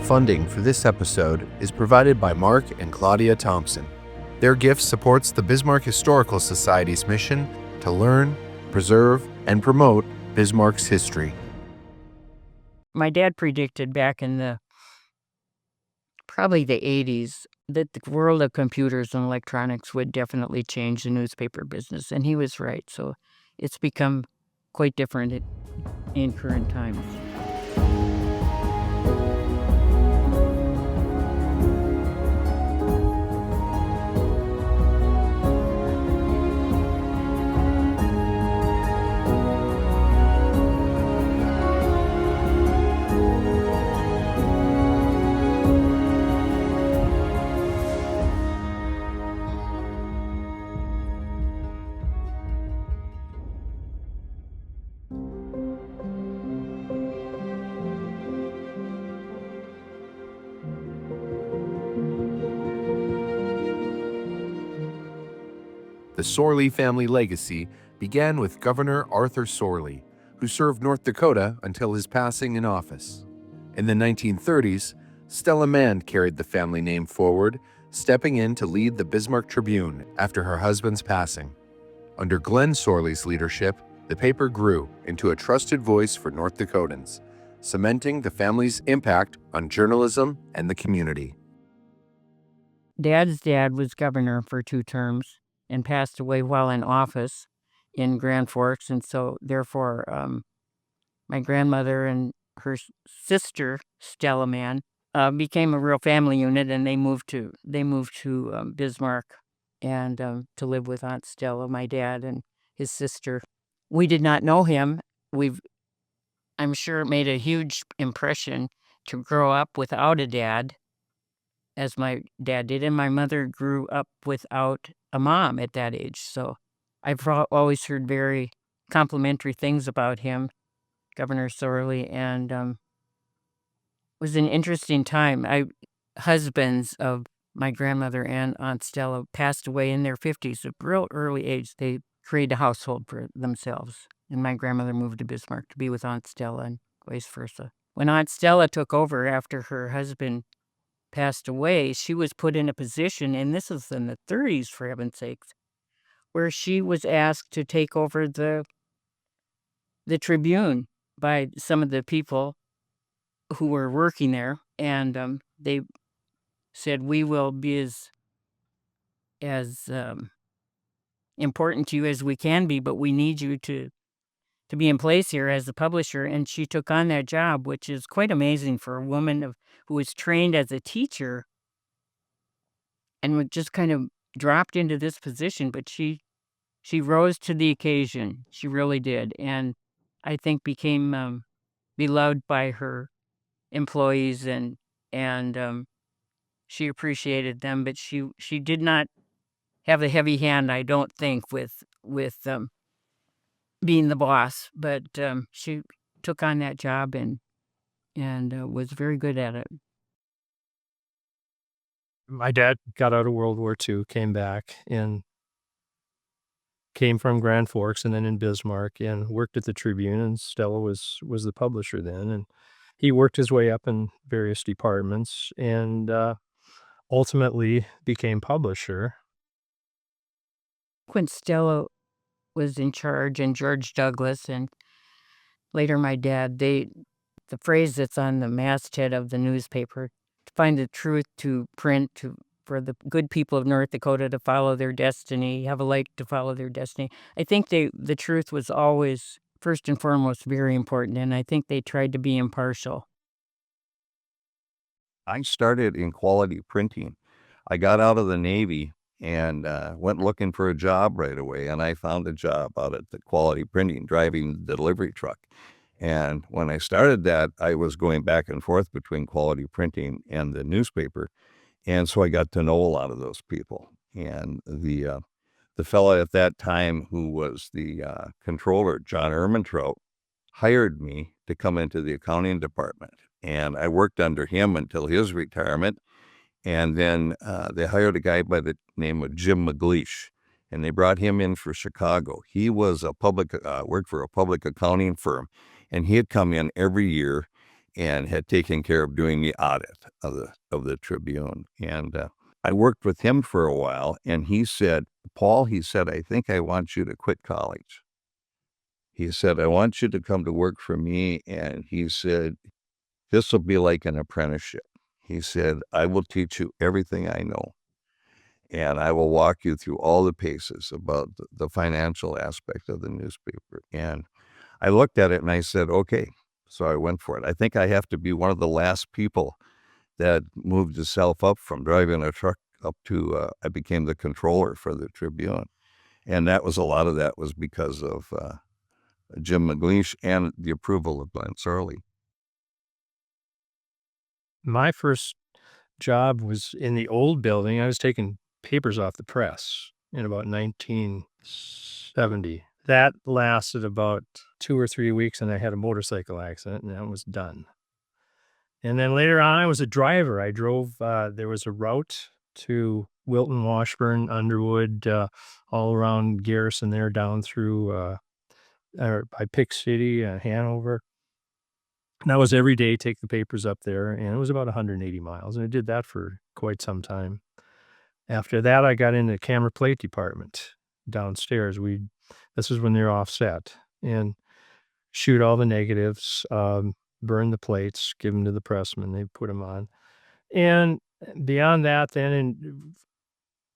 Funding for this episode is provided by Mark and Claudia Thompson. Their gift supports the Bismarck Historical Society's mission to learn, preserve, and promote Bismarck's history. My dad predicted back in probably the 80s that the world of computers and electronics would definitely change the newspaper business, and he was right. So it's become quite different in current times. The Sorlie family legacy began with Governor Arthur Sorlie, who served North Dakota until his passing in office. In the 1930s, Stella Mann carried the family name forward, stepping in to lead the Bismarck Tribune after her husband's passing. Under Glenn Sorlie's leadership, the paper grew into a trusted voice for North Dakotans, cementing the family's impact on journalism and the community. Dad's dad was governor for 2 terms and passed away while in office in Grand Forks, and so therefore my grandmother and her sister Stella Mann became a real family unit, and they moved to Bismarck and to live with Aunt Stella, my dad and his sister. We did not know him. I'm sure it made a huge impression to grow up without a dad, as my dad did, and my mother grew up without a mom at that age. So I've always heard very complimentary things about him, Governor Sorlie, and it was an interesting time. Husbands of my grandmother and Aunt Stella passed away in their 50s, at real early age. They created a household for themselves, and my grandmother moved to Bismarck to be with Aunt Stella and vice versa. When Aunt Stella took over after her husband passed away, she was put in a position, and this is in the 30s, for heaven's sakes, where she was asked to take over the Tribune by some of the people who were working there, and they said, "We will be as important to you as we can be, but we need you to be in place here as the publisher." And she took on that job, which is quite amazing for a woman who was trained as a teacher and was just kind of dropped into this position. But she rose to the occasion. She really did, and I think became beloved by her employees, and she appreciated them. But she did not have the heavy hand, I don't think, with being the boss. But she took on that job and was very good at it. My dad got out of World War II, came back, and came from Grand Forks and then in Bismarck, and worked at the Tribune, and Stella was the publisher then, and he worked his way up in various departments and ultimately became publisher. When Stella was in charge, and George Douglas, and later my dad, the phrase that's on the masthead of the newspaper, to find the truth to print, for the good people of North Dakota to follow their destiny, have a light to follow their destiny. I think the truth was always, first and foremost, very important, and I think they tried to be impartial. I started in quality printing. I got out of the Navy and went looking for a job right away, and I found a job out at the quality printing, driving the delivery truck. And when I started that, I was going back and forth between quality printing and the newspaper, and so I got to know a lot of those people. And the fellow at that time who was the controller, John Ermentrout, hired me to come into the accounting department, and I worked under him until his retirement. And then they hired a guy by the name of Jim McGleish, and they brought him in for Chicago. He was worked for a public accounting firm, and he had come in every year and had taken care of doing the audit of the Tribune. And I worked with him for a while, and he said, Paul, he said, I think I want you to quit college. He said, I want you to come to work for me. And he said, this will be like an apprenticeship. He said, I will teach you everything I know. And I will walk you through all the paces about the financial aspect of the newspaper. And I looked at it and I said, okay. So I went for it. I think I have to be one of the last people that moved himself up from driving a truck up to, I became the controller for the Tribune. And that was, a lot of that was because of Jim McLeish and the approval of Glenn Sorlie. My first job was in the old building. I was taking papers off the press in about 1970. That lasted about 2 or 3 weeks, and I had a motorcycle accident, and that was done. And then later on, I was a driver. I drove, there was a route to Wilton, Washburn, Underwood, all around Garrison there, down through by Pick City, Hanover. And that was every day, take the papers up there, and it was about 180 miles, and I did that for quite some time. After that, I got into the camera plate department downstairs. This is when they're offset, and shoot all the negatives, burn the plates, give them to the pressman, they put them on. And beyond that, then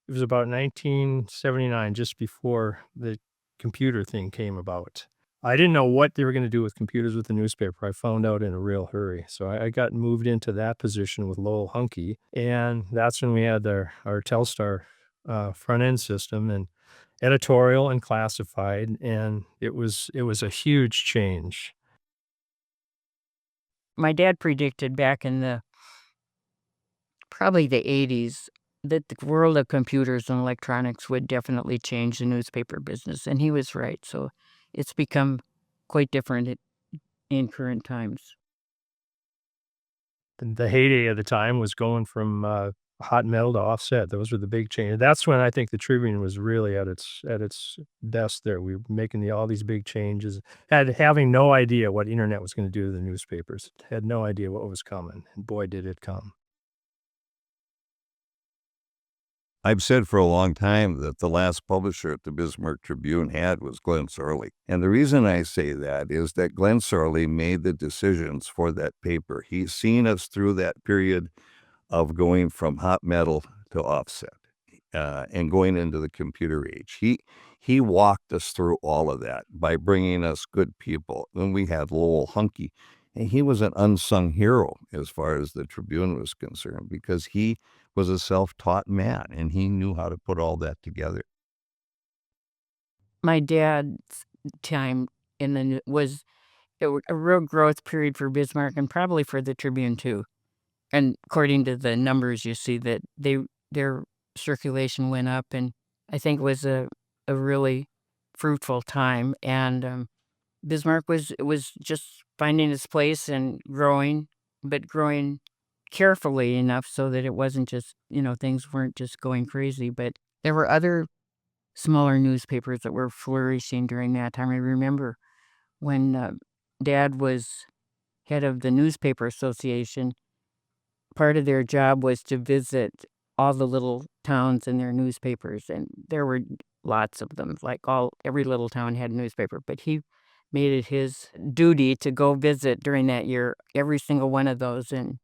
it was about 1979, just before the computer thing came about. I didn't know what they were going to do with computers with the newspaper. I found out in a real hurry. So I got moved into that position with Lowell Hunke, and that's when we had our Telstar front end system and editorial and classified, and it was a huge change. My dad predicted back in probably the 80s that the world of computers and electronics would definitely change the newspaper business, and he was right. So it's become quite different in current times. The heyday of the time was going from hot metal to offset. Those were the big changes. That's when I think the Tribune was really at its best there. We were making all these big changes, having no idea what internet was going to do to the newspapers. Had no idea what was coming, and boy, did it come. I've said for a long time that the last publisher at the Bismarck Tribune had was Glenn Sorlie. And the reason I say that is that Glenn Sorlie made the decisions for that paper. He's seen us through that period of going from hot metal to offset and going into the computer age. He walked us through all of that by bringing us good people. Then we had Lowell Hunke, and he was an unsung hero as far as the Tribune was concerned because he was a self-taught man, and he knew how to put all that together. My dad's time was a real growth period for Bismarck and probably for the Tribune too. And according to the numbers, you see that their circulation went up, and I think it was a really fruitful time. And Bismarck was just finding its place and growing, but growing carefully enough so that it wasn't just, things weren't just going crazy. But there were other smaller newspapers that were flourishing during that time. I remember when Dad was head of the newspaper association, part of their job was to visit all the little towns and their newspapers, and there were lots of them. Like every little town had a newspaper, but he made it his duty to go visit during that year every single one of those, and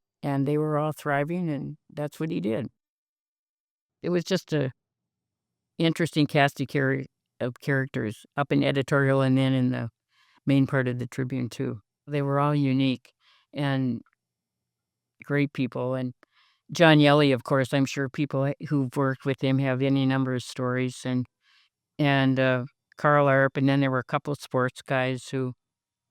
they were all thriving, and that's what he did. It was just a interesting cast of characters up in editorial and then in the main part of the Tribune too. They were all unique and great people. And John Yelly, of course, I'm sure people who've worked with him have any number of stories, and Carl Arp, and then there were a couple of sports guys who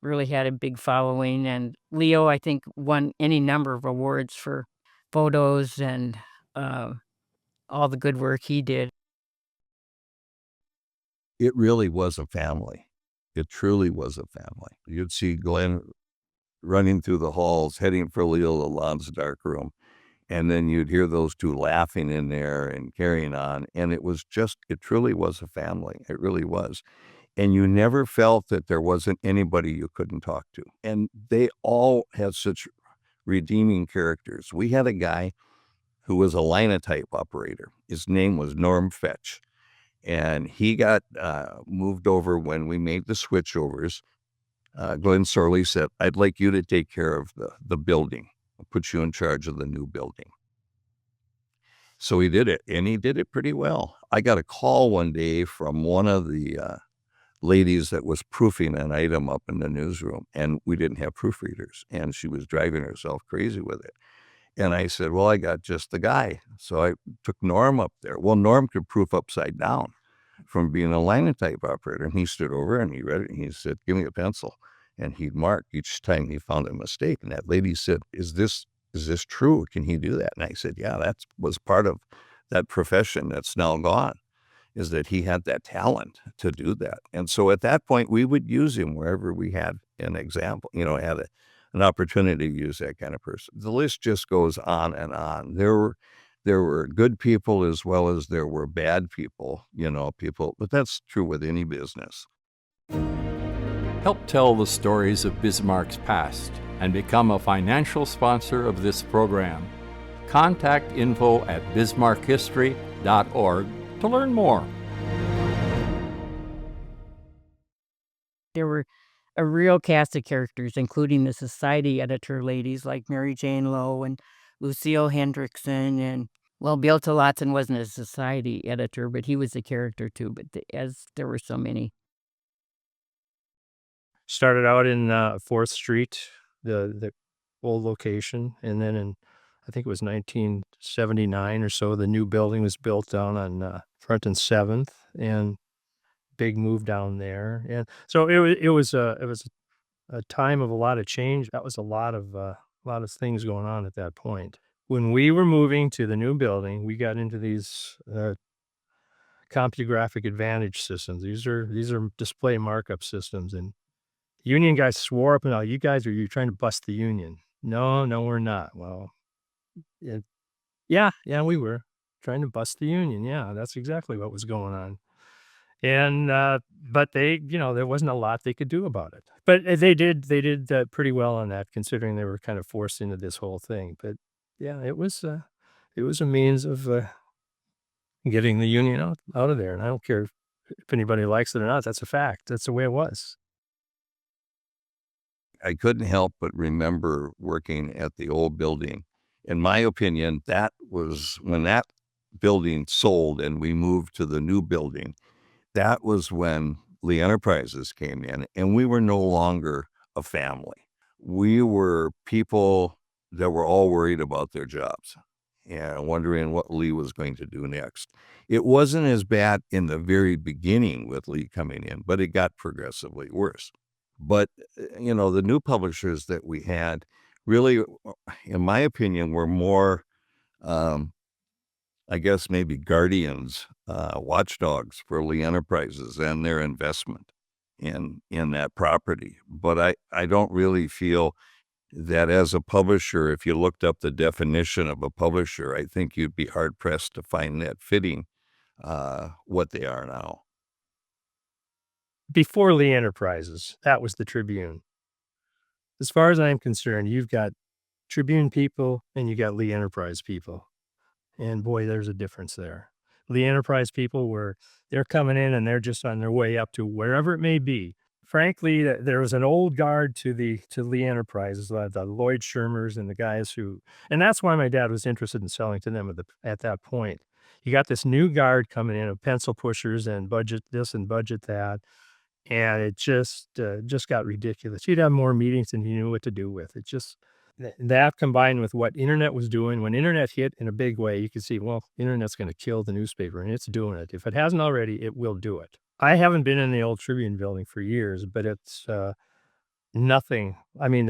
really had a big following, and Leo, I think, won any number of awards for photos and all the good work he did. It really was a family. It truly was a family. You'd see Glenn running through the halls, heading for Leo Lalonde's dark room, and then you'd hear those two laughing in there and carrying on. And it truly was a family. It really was. and you never felt that there wasn't anybody you couldn't talk to. And they all had such redeeming characters. We had a guy who was a linotype operator. His name was Norm Fetch. And he got moved over when we made the switchovers. Glenn Sorlie said, "I'd like you to take care of the building. I'll put you in charge of the new building." So he did it, and he did it pretty well. I got a call one day from one of the ladies that was proofing an item up in the newsroom, and we didn't have proofreaders, and she was driving herself crazy with it. And I said, "Well, I got just the guy." So I took Norm up there. Well, Norm could proof upside down from being a linotype operator. And he stood over and he read it and he said, "Give me a pencil." And he'd mark each time he found a mistake. And that lady said, is this true? Can he do that?" And I said, "Yeah, that was part of that profession that's now gone, is that he had that talent to do that." And so at that point, we would use him wherever we had an example, had an opportunity to use that kind of person. The list just goes on and on. There were good people as well as there were bad people, but that's true with any business. Help tell the stories of Bismarck's past and become a financial sponsor of this program. Contact info@bismarckhistory.org to learn more. There were a real cast of characters, including the society editor ladies like Mary Jane Lowe and Lucille Hendrickson. And, well, Bill Tillotson wasn't a society editor, but he was a character too. But as there were so many. Started out in 4th Street, the old location, and then I think it was 1979 or so, the new building was built down on Front and 7th, and big move down there. And so it was a time of a lot of change. That was a lot of things going on at that point. When we were moving to the new building, we got into these CompuGraphic Advantage systems. These are display markup systems, and union guys swore up and out, "You guys, are you trying to bust the union?" No, we're not. Well, yeah, we were trying to bust the union. Yeah, that's exactly what was going on. And but they, there wasn't a lot they could do about it. But they did pretty well on that, considering they were kind of forced into this whole thing. But yeah, it was a means of getting the union out of there. And I don't care if anybody likes it or not. That's a fact. That's the way it was. I couldn't help but remember working at the old building. In my opinion, that was when that building sold and we moved to the new building. That was when Lee Enterprises came in, and we were no longer a family. We were people that were all worried about their jobs and wondering what Lee was going to do next. It wasn't as bad in the very beginning with Lee coming in, but it got progressively worse. But, the new publishers that we had really, in my opinion, were more, I guess maybe guardians, watchdogs for Lee Enterprises and their investment in that property. But I don't really feel that as a publisher, if you looked up the definition of a publisher, I think you'd be hard pressed to find that fitting what they are now. Before Lee Enterprises, that was the Tribune. As far as I'm concerned, you've got Tribune people and you got Lee Enterprise people. And boy, there's a difference there. Lee Enterprise people they're coming in and they're just on their way up to wherever it may be. Frankly, there was an old guard to Lee Enterprises, the Lloyd Shermers and the guys and that's why my dad was interested in selling to them at that point. You got this new guard coming in of pencil pushers and budget this and budget that. And it just got ridiculous. You'd have more meetings than you knew what to do with. It just, that combined with what internet was doing, when internet hit in a big way, you could see, well, internet's going to kill the newspaper, and it's doing it. If it hasn't already, it will do it. I haven't been in the old Tribune building for years, but it's nothing. I mean,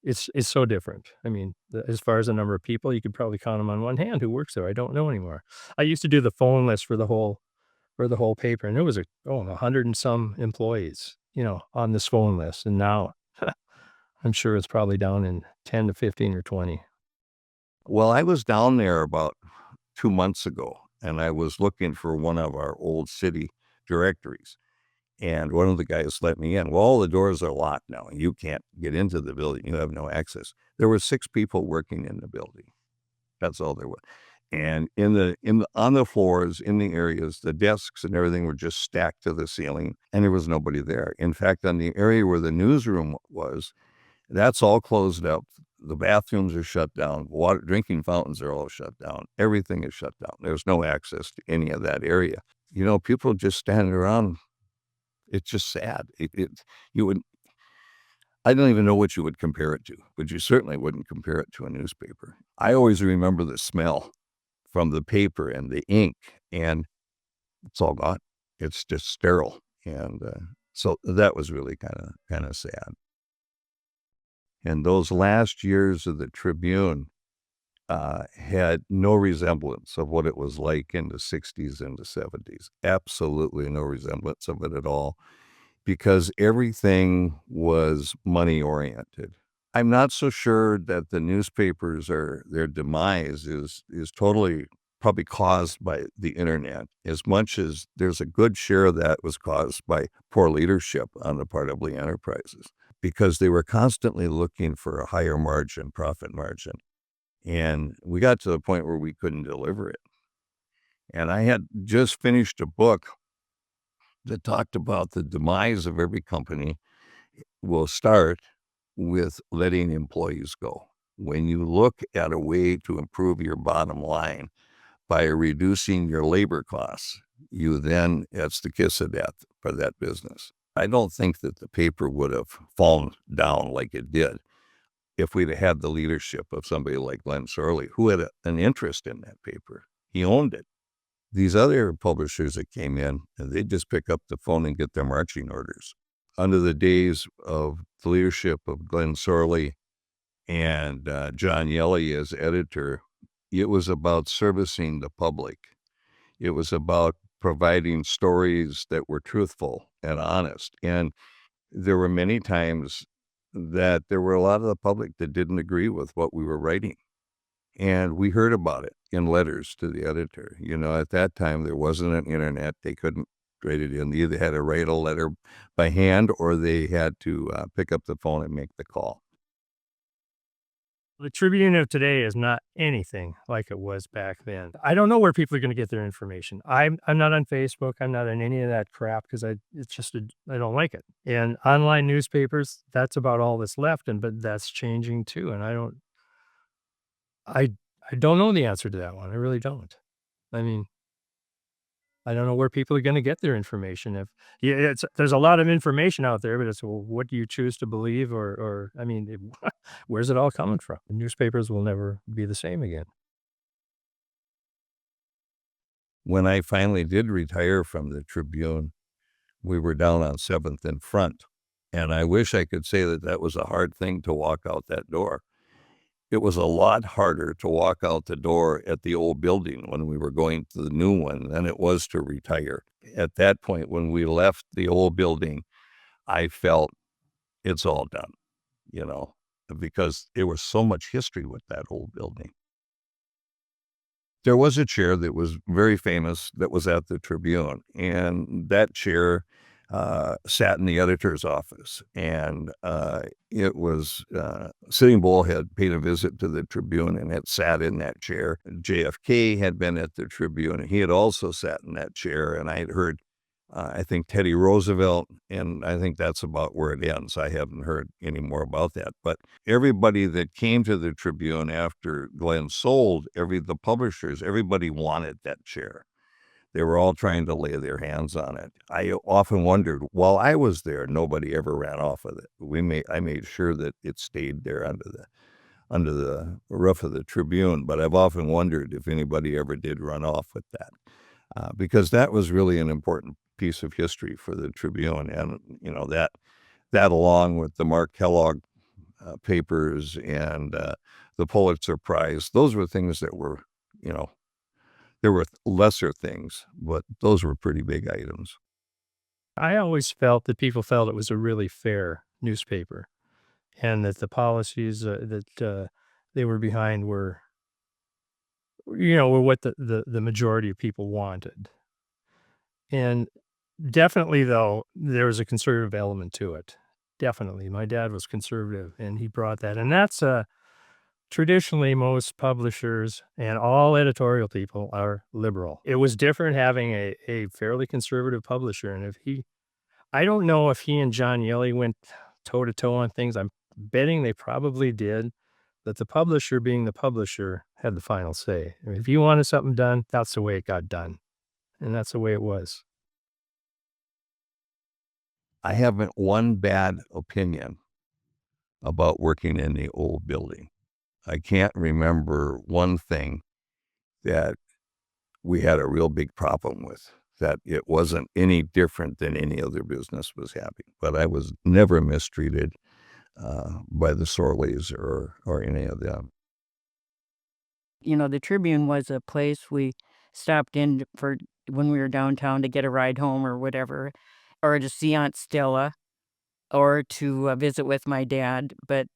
it's so different. I mean, as far as the number of people, you could probably count them on one hand who works there. I don't know anymore. I used to do the phone list for the whole paper, and there was 100 and some employees, on this phone list. And now I'm sure it's probably down in 10 to 15 or 20. Well, I was down there about 2 months ago, and I was looking for one of our old city directories. And one of the guys let me in. Well, all the doors are locked now, and you can't get into the building. You have no access. There were 6 people working in the building. That's all there was. And on the floors, in the areas, the desks and everything were just stacked to the ceiling, and there was nobody there. In fact, on the area where the newsroom was, that's all closed up. The bathrooms are shut down. Water drinking fountains are all shut down. Everything is shut down. There's no access to any of that area. People just standing around. It's just sad. I don't even know what you would compare it to, but you certainly wouldn't compare it to a newspaper. I always remember the smell from the paper and the ink, and it's all gone. It's just sterile. And so that was really kind of sad. And those last years of the Tribune had no resemblance of what it was like in the 60s and the 70s. Absolutely no resemblance of it at all, because everything was money oriented. I'm not so sure that the newspapers their demise is totally probably caused by the internet, as much as there's a good share of that was caused by poor leadership on the part of Lee Enterprises, because they were constantly looking for a higher margin, profit margin. And we got to the point where we couldn't deliver it. And I had just finished a book that talked about the demise of every company will start with letting employees go. When you look at a way to improve your bottom line by reducing your labor costs, that's the kiss of death for that business. I don't think that the paper would have fallen down like it did if we'd have had the leadership of somebody like Glenn Sorlie, who had an interest in that paper. He owned it. These other publishers that came in, they'd just pick up the phone and get their marching orders. Under the days of the leadership of Glenn Sorlie and John Yelley as editor, it was about servicing the public. It was about providing stories that were truthful and honest. And there were many times that there were a lot of the public that didn't agree with what we were writing. And we heard about it in letters to the editor. At that time, there wasn't an internet. They couldn't write it in. They either had to write a letter by hand or they had to pick up the phone and make the call. The Tribune of today is not anything like it was back then. I don't know where people are going to get their information. I'm not on Facebook. I'm not on any of that crap because I don't like it. And online newspapers, that's about all that's left. But that's changing too. And I don't know the answer to that one. I really don't. I mean, I don't know where people are going to get their information. There's a lot of information out there, but it's, well, what do you choose to believe? Where's it all coming from? The newspapers will never be the same again. When I finally did retire from the Tribune, we were down on 7th and Front. And I wish I could say that was a hard thing to walk out that door. It was a lot harder to walk out the door at the old building when we were going to the new one than it was to retire. At that point, when we left the old building, I felt it's all done, because there was so much history with that old building. There was a chair that was very famous that was at the Tribune, and that chair sat in the editor's office, and it was Sitting Bull had paid a visit to the Tribune and had sat in that chair. JFK had been at the Tribune, and he had also sat in that chair, and I had heard, I think, Teddy Roosevelt, and I think that's about where it ends. I haven't heard any more about that. But everybody that came to the Tribune after Glenn sold, the publishers, everybody wanted that chair. They were all trying to lay their hands on it. I often wondered, while I was there, nobody ever ran off with it. I made sure that it stayed there under the roof of the Tribune, but I've often wondered if anybody ever did run off with that, because that was really an important piece of history for the Tribune. And, that along with the Mark Kellogg papers and the Pulitzer Prize, those were things that were, there were lesser things, but those were pretty big items. I always felt that people felt it was a really fair newspaper, and that the policies that they were behind were what the majority of people wanted. And Definitely, though, there was a conservative element to it. Definitely. My dad was conservative, and he brought that. And that's traditionally most publishers and all editorial people are liberal. It was different having a fairly conservative publisher. And I don't know if he and John Yelly went toe to toe on things. I'm betting they probably did, but the publisher, being the publisher, had the final say. I mean, if you wanted something done, that's the way it got done. And that's the way it was. I haven't one bad opinion about working in the old building. I can't remember one thing that we had a real big problem with, that it wasn't any different than any other business was having. But I was never mistreated by the Sorleys or any of them. You know, the Tribune was a place we stopped in for when we were downtown to get a ride home or whatever, or to see Aunt Stella, or to visit with my dad. But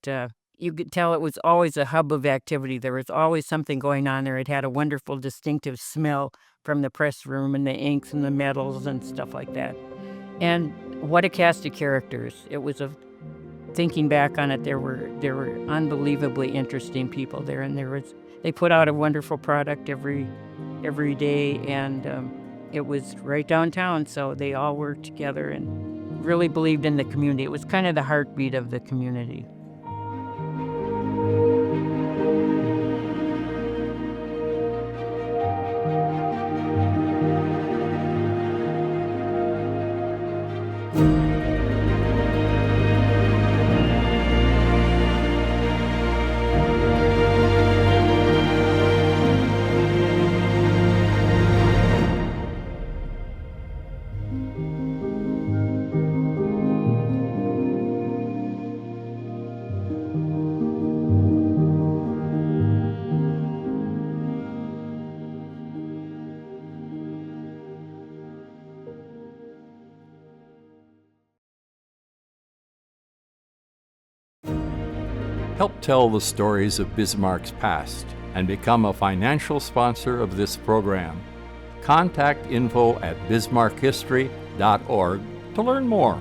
you could tell it was always a hub of activity. There was always something going on there. It had a wonderful, distinctive smell from the press room and the inks and the metals and stuff like that. And what a cast of characters. It was thinking back on it, there were unbelievably interesting people there, and they put out a wonderful product every day, and it was right downtown, so they all worked together and really believed in the community. It was kind of the heartbeat of the community. Help tell the stories of Bismarck's past and become a financial sponsor of this program. Contact info@bismarckhistory.org to learn more.